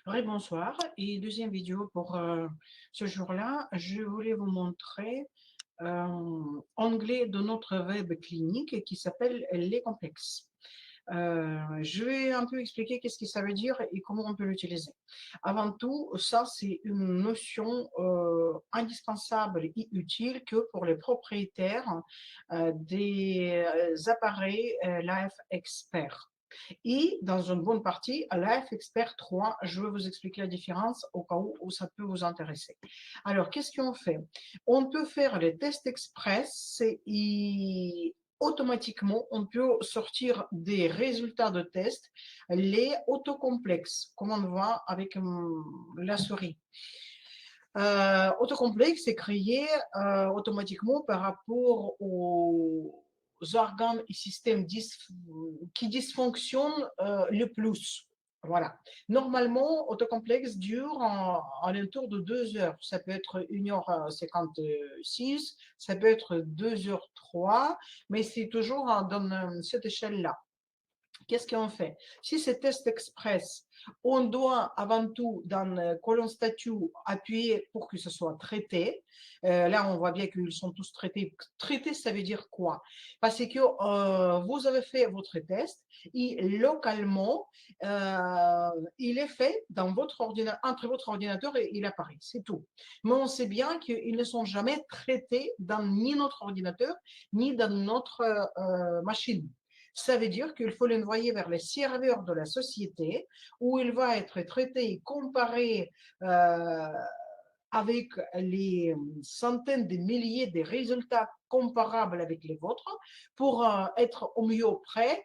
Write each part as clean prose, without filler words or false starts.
Bonsoir et deuxième vidéo pour ce jour-là, je voulais vous montrer onglet de notre web clinique qui s'appelle les complexes. Je vais un peu expliquer qu'est-ce que ça veut dire et comment on peut l'utiliser. Avant tout, ça c'est une notion indispensable et utile que pour les propriétaires des appareils Life Expert. Et dans une bonne partie, à Life Expert 3, je vais vous expliquer la différence au cas où ça peut vous intéresser. Alors, qu'est-ce qu'on fait? On peut faire les tests express et automatiquement, on peut sortir des résultats de tests, les autocomplexes, comme on voit avec la souris. Autocomplexe est créé automatiquement par rapport aux organes et systèmes qui dysfonctionnent le plus. Voilà. Normalement, autocomplexe dure en l'entour de 2 heures. Ça peut être 1h56, ça peut être 2h03, mais c'est toujours dans cette échelle-là. Qu'est-ce qu'on fait? Si c'est test express, on doit avant tout, dans le colonne statut, appuyer pour que ce soit traité. Là, on voit bien qu'ils sont tous traités. Traité, ça veut dire quoi? Parce que vous avez fait votre test et localement, il est fait dans votre ordinateur, entre votre ordinateur et l'appareil. C'est tout. Mais on sait bien qu'ils ne sont jamais traités dans ni notre ordinateur, ni dans notre machine. Ça veut dire qu'il faut l'envoyer vers les serveurs de la société où il va être traité et comparé euh, avec les centaines de milliers de résultats comparables avec les vôtres pour être au mieux prêt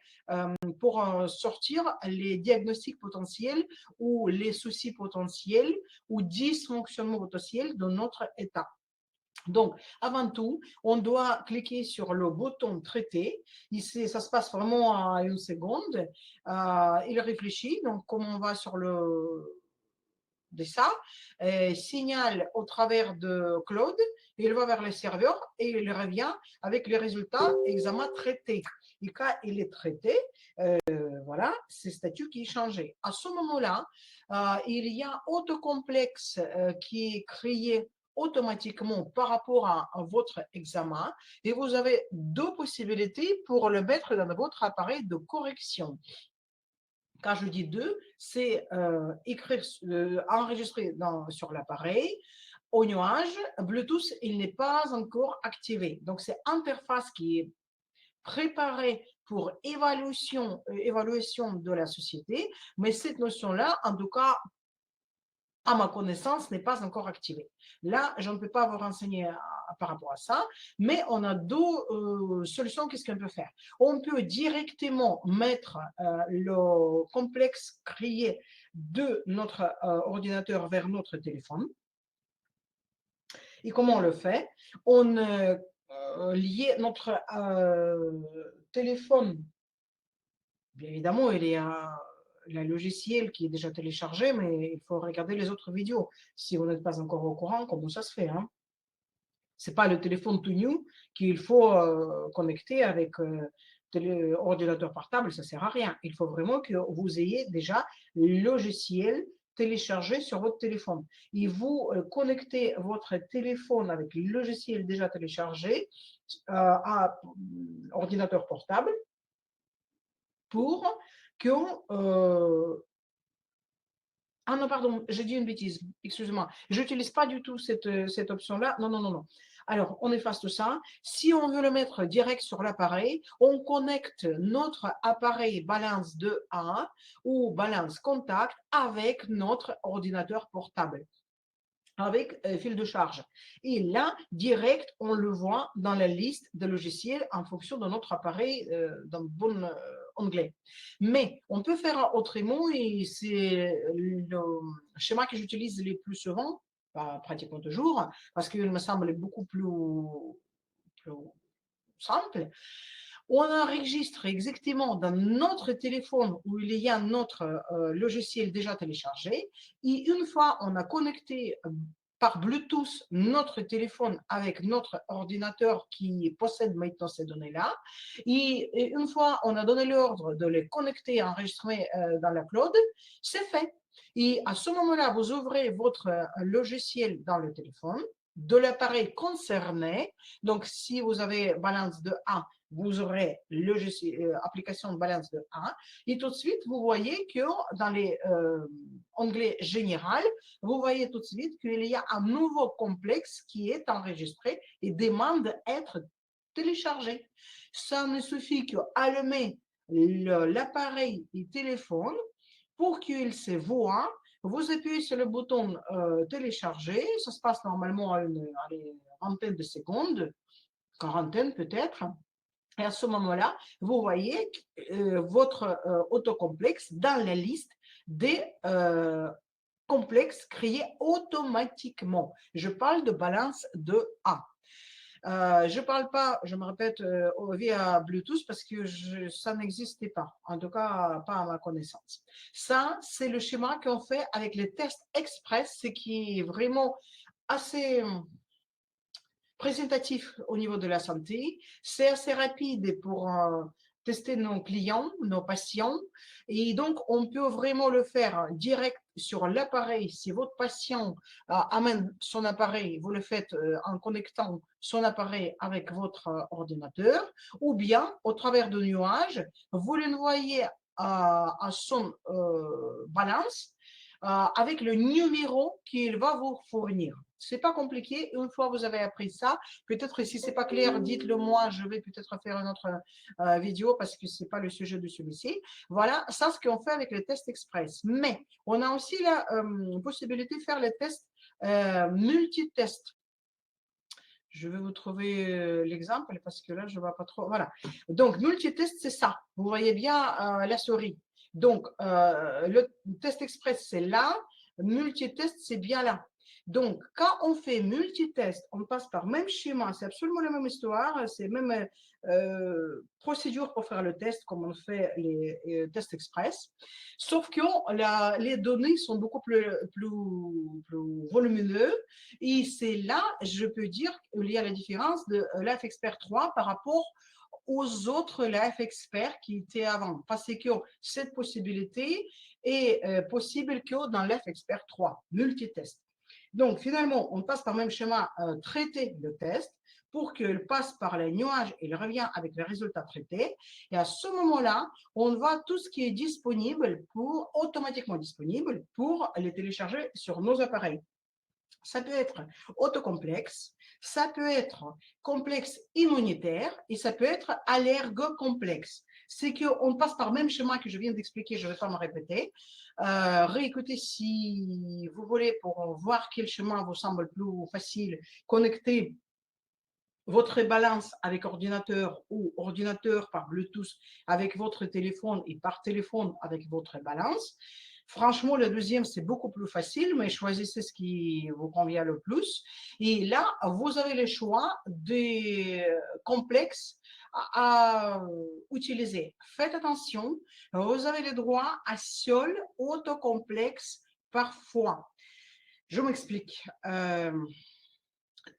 pour sortir les diagnostics potentiels ou les soucis potentiels ou dysfonctionnements potentiels de notre état. Donc, avant tout, on doit cliquer sur le bouton traiter. Ici, ça se passe vraiment à une seconde. Il réfléchit. Donc, comme on va sur le de ça, signale au travers de Claude, il va vers le serveur et il revient avec les résultats examen traité. Et quand il est traité, voilà, c'est le statut qui est changé. À ce moment-là, il y a autocomplexe qui est créé automatiquement par rapport à votre examen et vous avez deux possibilités pour le mettre dans votre appareil de correction. Quand je dis deux, c'est écrire, enregistrer sur l'appareil au nuage. Bluetooth, il n'est pas encore activé. Donc, c'est interface qui est préparée pour évaluation de la société. Mais cette notion-là, en tout cas, à ma connaissance, n'est pas encore activée. Là, je ne peux pas vous renseigner par rapport à ça, mais on a deux solutions. Qu'est-ce qu'on peut faire? On peut directement mettre le complexe créé de notre ordinateur vers notre téléphone. Et comment on le fait? On lie notre téléphone. Bien évidemment, il y a le logiciel qui est déjà téléchargé, mais il faut regarder les autres vidéos si vous n'êtes pas encore au courant comment ça se fait. Hein. Ce n'est pas le téléphone tout new qu'il faut connecter avec ordinateur portable, ça ne sert à rien. Il faut vraiment que vous ayez déjà le logiciel téléchargé sur votre téléphone. Et vous connectez votre téléphone avec le logiciel déjà téléchargé à ordinateur portable pour que ah non, pardon, j'ai dit une bêtise, excusez-moi. Je n'utilise pas du tout cette option-là. Non, non, non, non. Alors, on efface tout ça. Si on veut le mettre direct sur l'appareil, on connecte notre appareil Balance 2A ou Balance Contact avec notre ordinateur portable avec fil de charge. Et là, direct, on le voit dans la liste de logiciels en fonction de notre appareil dans le bon onglet. Mais on peut faire autrement et c'est le schéma que j'utilise le plus souvent, pas pratiquement toujours, parce qu'il me semble beaucoup plus simple. On enregistre exactement dans notre téléphone où il y a notre logiciel déjà téléchargé et une fois on a connecté par Bluetooth notre téléphone avec notre ordinateur qui possède maintenant ces données-là. Et une fois on a donné l'ordre de les connecter, enregistrer dans la cloud, c'est fait. Et à ce moment-là, vous ouvrez votre logiciel dans le téléphone de l'appareil concerné. Donc, si vous avez balance de 1, vous aurez l'application de balance de 1. Et tout de suite, vous voyez que dans les onglets général, vous voyez tout de suite qu'il y a un nouveau complexe qui est enregistré et demande d'être téléchargé. Ça ne suffit qu'allumer l'appareil et téléphone pour qu'il se voit. Vous appuyez sur le bouton télécharger, ça se passe normalement à une vingtaine de secondes, quarantaine peut-être. Et à ce moment-là, vous voyez votre autocomplexe dans la liste des complexes créés automatiquement. Je parle de balance de A. Je ne parle pas, je me répète, via Bluetooth parce que ça n'existait pas, en tout cas pas à ma connaissance. Ça, c'est le schéma qu'on fait avec les tests express, ce qui est vraiment assez présentatif au niveau de la santé. C'est assez rapide pour tester nos clients, nos patients. Et donc, on peut vraiment le faire direct sur l'appareil. Si votre patient amène son appareil, vous le faites en connectant son appareil avec votre ordinateur, ou bien au travers de nuages, vous l'envoyez à son balance avec le numéro qu'il va vous fournir. C'est pas compliqué. Une fois que vous avez appris ça, peut-être si c'est pas clair, dites-le moi. Je vais peut-être faire une autre vidéo parce que c'est pas le sujet de celui-ci. Voilà, ça ce qu'on fait avec les tests express. Mais on a aussi la possibilité de faire les tests multitest. Je vais vous trouver l'exemple parce que là, je ne vois pas trop. Voilà. Donc, multitest, c'est ça. Vous voyez bien la souris. Donc, le test express, c'est là. Multitest, c'est bien là. Donc, quand on fait multitest, on passe par le même schéma. C'est absolument la même histoire. C'est même procédure pour faire le test, comme on fait les tests express. Sauf que les données sont beaucoup plus volumineuses. Et c'est là, je peux dire, qu'il y a la différence de l'AF Expert 3 par rapport aux autres Life Experts qui étaient avant. Parce que cette possibilité est possible que dans Life Expert 3, multitest. Donc, finalement, on passe par le même schéma, traiter le test pour qu'il passe par les nuages et il revient avec les résultats traités. Et à ce moment-là, on voit tout ce qui est disponible automatiquement disponible pour les télécharger sur nos appareils. Ça peut être autocomplexe, ça peut être complexe immunitaire et ça peut être allergocomplexe. C'est qu'on passe par le même chemin que je viens d'expliquer, je ne vais pas me répéter. Réécoutez si vous voulez pour voir quel chemin vous semble plus facile. Connecter votre balance avec ordinateur ou ordinateur par Bluetooth avec votre téléphone et par téléphone avec votre balance. Franchement, le deuxième, c'est beaucoup plus facile, mais choisissez ce qui vous convient le plus. Et là, vous avez le choix des complexes à utiliser. Faites attention, vous avez le droit à seul autocomplexe par fois. Je m'explique.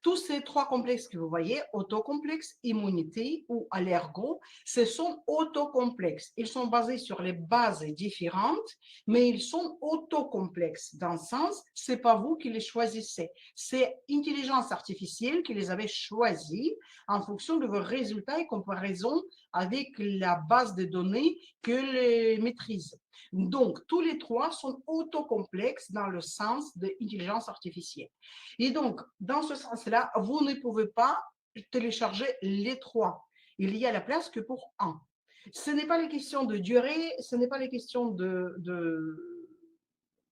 Tous ces trois complexes que vous voyez, autocomplexe, immunité ou allergo, ce sont autocomplexes. Ils sont basés sur les bases différentes, mais ils sont autocomplexes. Dans le sens, ce n'est pas vous qui les choisissez. C'est l'intelligence artificielle qui les avait choisis en fonction de vos résultats et comparaison avec la base de données que les maîtrise. Donc, tous les trois sont autocomplexes dans le sens de l'intelligence artificielle. Et donc, dans ce sens-là, vous ne pouvez pas télécharger les trois. Il y a la place que pour un. Ce n'est pas les questions de durée, ce n'est pas les questions de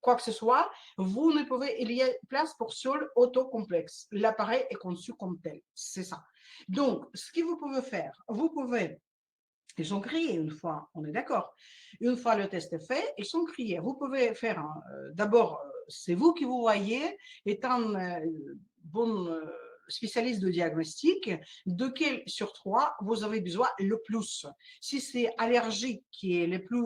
quoi que ce soit. Vous ne pouvez, il y a place pour seul autocomplexe. L'appareil est conçu comme tel. C'est ça. Donc, ce que vous pouvez faire, vous pouvez ils sont créés une fois, on est d'accord. Une fois le test est fait, ils sont créés. Vous pouvez faire, d'abord, c'est vous qui vous voyez, étant bon spécialiste de diagnostic, de quel sur trois vous avez besoin le plus. Si c'est allergie qui est le plus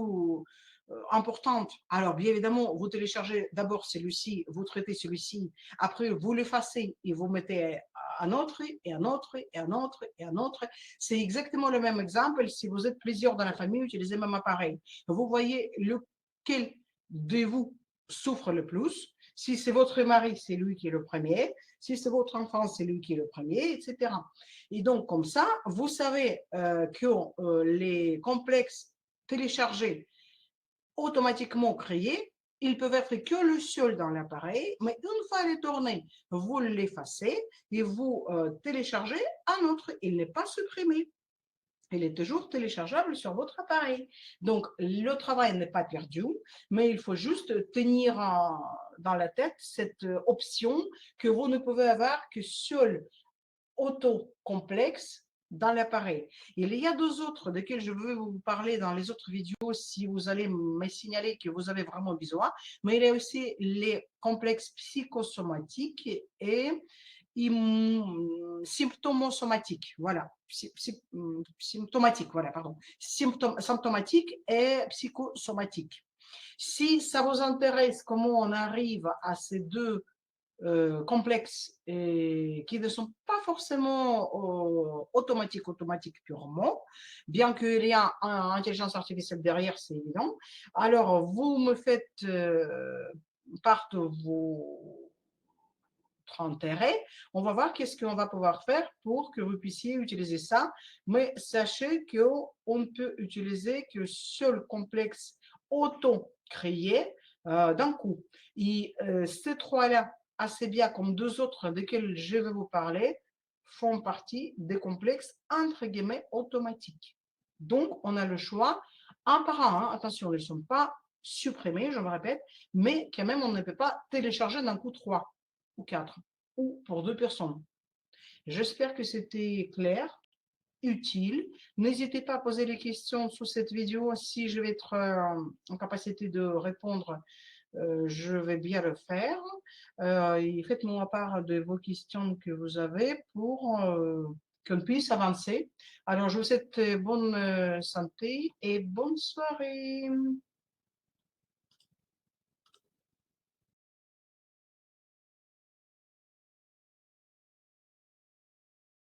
importante. Alors, bien évidemment, vous téléchargez d'abord celui-ci, vous traitez celui-ci, après vous l'effacez et vous mettez un autre et un autre et un autre et un autre. C'est exactement le même exemple. Si vous êtes plusieurs dans la famille, utilisez le même appareil. Vous voyez lequel de vous souffre le plus. Si c'est votre mari, c'est lui qui est le premier. Si c'est votre enfant, c'est lui qui est le premier, etc. Et donc, comme ça, vous savez que les complexes téléchargés automatiquement créés, ils peuvent être que le seul dans l'appareil, mais une fois les tournés, vous l'effacez et vous téléchargez un autre. Il n'est pas supprimé. Il est toujours téléchargeable sur votre appareil. Donc, le travail n'est pas perdu, mais il faut juste tenir dans la tête cette option que vous ne pouvez avoir que seul auto-complexe dans l'appareil. Il y a deux autres desquels je veux vous parler dans les autres vidéos si vous allez me signaler que vous avez vraiment besoin, mais il y a aussi les complexes psychosomatiques et symptomosomatiques. Voilà. Symptomatiques, voilà, pardon. Symptomatiques et psychosomatiques. Si ça vous intéresse comment on arrive à ces deux complexes et qui ne sont pas forcément automatiques purement, bien qu'il y ait une intelligence artificielle derrière, c'est évident. Alors, vous me faites part de votre intérêt. On va voir qu'est-ce qu'on va pouvoir faire pour que vous puissiez utiliser ça. Mais sachez qu'on ne peut utiliser que seul complexe auto-créé d'un coup. Et ces trois-là, assez bien comme deux autres desquels je vais vous parler, font partie des complexes entre guillemets automatiques. Donc, on a le choix un par un. Hein. Attention, ils ne sont pas supprimés, je me répète, mais quand même, on ne peut pas télécharger d'un coup 3 ou 4 ou pour 2 personnes. J'espère que c'était clair, utile. N'hésitez pas à poser les questions sous cette vidéo. Si je vais être en capacité de répondre, je vais bien le faire. Et faites-moi part de vos questions que vous avez pour qu'on puisse avancer. Alors, je vous souhaite bonne santé et bonne soirée.